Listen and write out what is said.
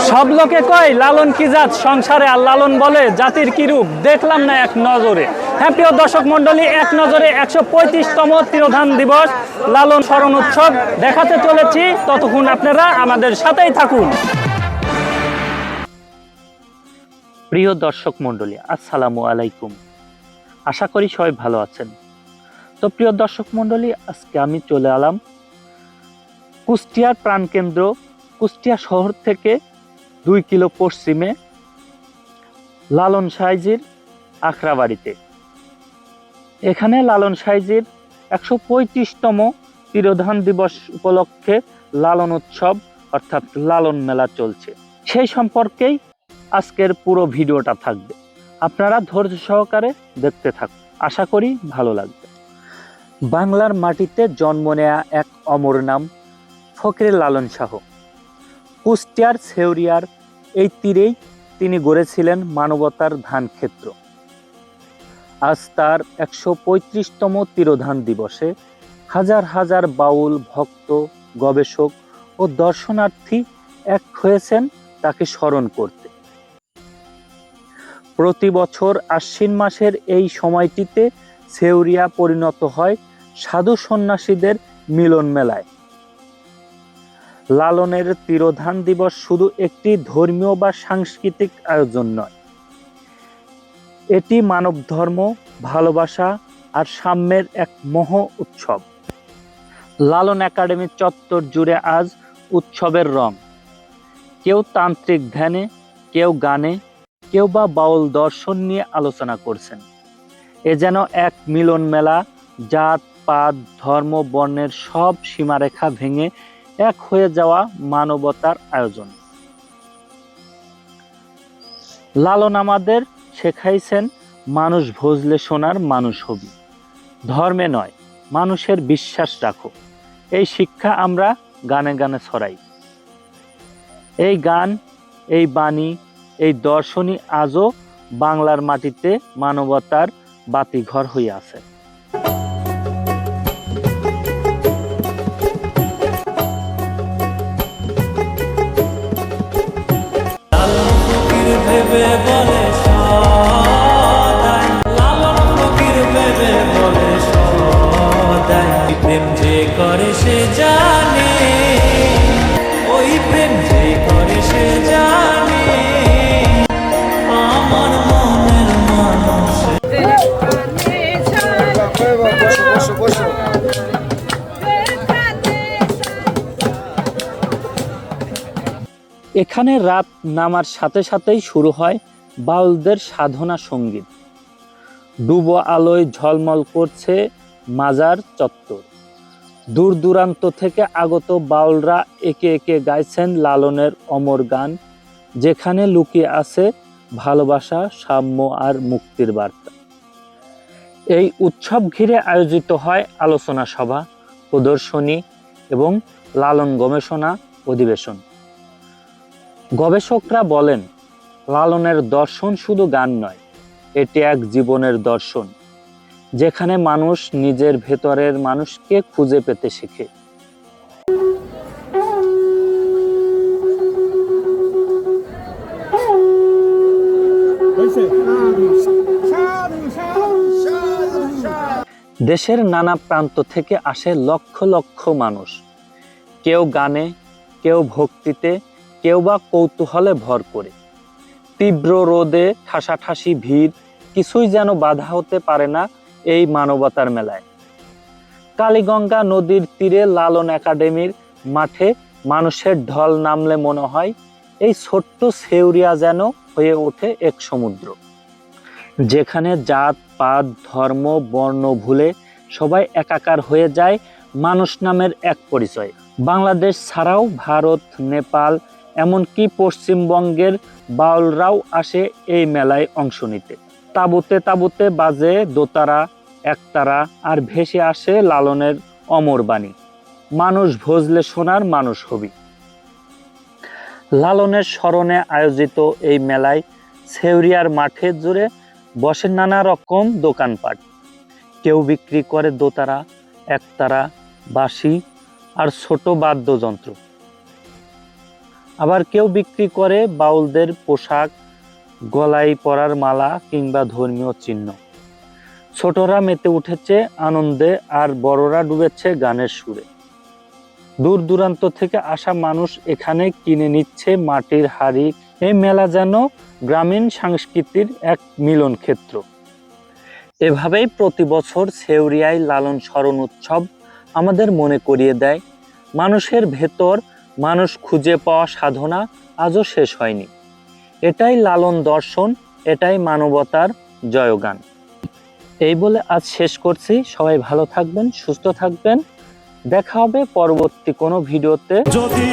সব লোকে কয় লালন কি জাত সংসারে, আর লালন বলে জাতির কি রূপ দেখলাম না এক নজরে। হ্যাঁ প্রিয় দর্শক মন্ডলী, এক নজরে 135তম তিরোধান দিবস লালন স্মরণ উৎসব দেখাতে চলেছি, ততক্ষণ আপনারা আমাদের সাথেই থাকুন। প্রিয় দর্শক মন্ডলী, আসসালামু আলাইকুম। আশা করি সবাই ভালো আছেন। তো প্রিয় দর্শক মন্ডলী, আজকে আমি চলে এলাম কুষ্টিয়ার প্রাণকেন্দ্র কুষ্টিয়া শহর থেকে 2 কিলো পশ্চিমে লালন সাইজির আখড়াবাড়িতে। এখানে লালন সাইজির 135তম তিরোধান দিবস উপলক্ষে লালন উৎসব অর্থাৎ লালন মেলা চলছে। সেই সম্পর্কেই আজকের পুরো ভিডিওটা থাকবে, আপনারা ধৈর্য সহকারে দেখতে থাকুন, আশা করি ভালো লাগবে। বাংলার মাটিতে জন্ম নেয়া এক অমর নাম ফকির লালন শাহ। কুষ্টিয়ার ছেউরিয়ার এই তীরেই তিনি গড়েছিলেন মানবতার ধান ক্ষেত্র। আজ তার 135তম তিরোধান দিবসে হাজার হাজার বাউল ভক্ত, গবেষক ও দর্শনার্থী এক হয়েছেন তাকে স্মরণ করতে। প্রতি বছর আশ্বিন মাসের এই সময়টিতে ছেউরিয়া পরিণত হয় সাধু সন্ন্যাসীদের মিলন মেলায়। লালনের তিরোধান দিবস শুধু একটি ধর্মীয় বা সাংস্কৃতিক আয়োজন নয়, এটি মানব ধর্ম, ভালোবাসা আর সাম্যের এক মহ উৎসব। লালন একাডেমি চত্বর জুড়ে আজ উৎসবের রং। কেউ তান্ত্রিক ধ্যানে, কেউ গানে, কেউ বা বাউল দর্শন নিয়ে আলোচনা করছেন। এ যেন এক মিলন মেলা, জাত পাত ধর্ম বর্ণের সব সীমারেখা ভেঙে এক হয়ে যাওয়া মানবতার আয়োজন। লালন আমাদের শেখাইছেন, মানুষ ভজলে সোনার মানুষ হবি, ধর্মে নয় মানুষের বিশ্বাস রাখো। এই শিক্ষা আমরা গানে গানে ছড়াই। এই গান, এই বাণী, এই দর্শনই আজও বাংলার মাটিতে মানবতার বাতিঘর হয়ে আছে। প্রেম যে করে সে জানে, ওই প্রেম যে করে সে জানে, আমার মনের মানুষ। এখানে রাত নামার সাথে সাথেই শুরু হয় বাউলদের সাধনা সঙ্গীত। ডুবো আলোয় ঝলমল করছে মাজার চত্বর। দূর দূরান্ত থেকে আগত বাউলরা একে একে গাইছেন লালনের অমর গান, যেখানে লুকিয়ে আছে ভালোবাসা, সাম্য আর মুক্তির বার্তা। এই উৎসব ঘিরে আয়োজিত হয় আলোচনা সভা, প্রদর্শনী এবং লালন গবেষণা অধিবেশন। গবেষকরা বলেন, লালনের দর্শন শুধু গান নয়, এটি এক জীবনের দর্শন, যেখানে মানুষ নিজের ভেতরের মানুষকে খুঁজে পেতে শেখে। দেশের নানা প্রান্ত থেকে আসে লক্ষ লক্ষ মানুষ, কেউ গানে, কেউ ভক্তিতে, কেউ বা কৌতূহলে ভর করে। তীব্র রোদে ঠাসাঠাসি ভিড় কিছুই যেন বাধা হতে পারে না এই মানবতার মেলায়। কালীগঙ্গা নদীর তীরে লালন একাডেমির মাঠে মানুষের ঢল নামলে মনে হয় এই ছোট্ট ছেউরিয়া যেন হয়ে ওঠে এক সমুদ্র, যেখানে জাত পাত ধর্ম বর্ণ ভুলে সবাই একাকার হয়ে যায় মানুষ নামের এক পরিচয়। বাংলাদেশ ছাড়াও ভারত, নেপাল, এমনকি পশ্চিমবঙ্গের বাউলরাও আসে এই মেলায় অংশ নিতে। তাঁবুতে তাঁবুতে বাজে দোতারা, একতারা আর ভেসে আসে লালনের অমর বাণী, মানুষ ভজলে সোনার মানুষ হবি। লালনের স্মরণে আয়োজিত এই মেলায় ছেউরিয়ার মাঠে জুড়ে বসে নানা রকম দোকানপাট। কেউ বিক্রি করে দোতারা, একতারা, বাঁশি আর ছোট বাদ্যযন্ত্র। আবার কেউ বিক্রি করে বাউলদের পোশাক, গলায় পরার মালা কিংবা ধর্মীয় চিহ্ন। ছোটরা মেতে উঠেছে আনন্দে আর বড়রা ডুবেছে গানের সুরে। দূর দূরান্ত থেকে আসা মানুষ এখানে কিনে নিচ্ছে মাটির হাড়ি। এই মেলা যেন গ্রামীণ সংস্কৃতির এক মিলন ক্ষেত্র। এভাবেই প্রতি বছর ছেউরিয়ায় লালন স্মরণ উৎসব আমাদের মনে করিয়ে দেয়, মানুষের ভেতর মানুষ খুঁজে পাওয়া সাধনা আজও শেষ হয়নি। এটাই লালন দর্শন, এটাই মানবতার জয়গান। এই বলে আজ শেষ করছি। সবাই ভালো থাকবেন, সুস্থ থাকবেন। দেখা হবে পরবর্তী কোনো ভিডিওতে। যদি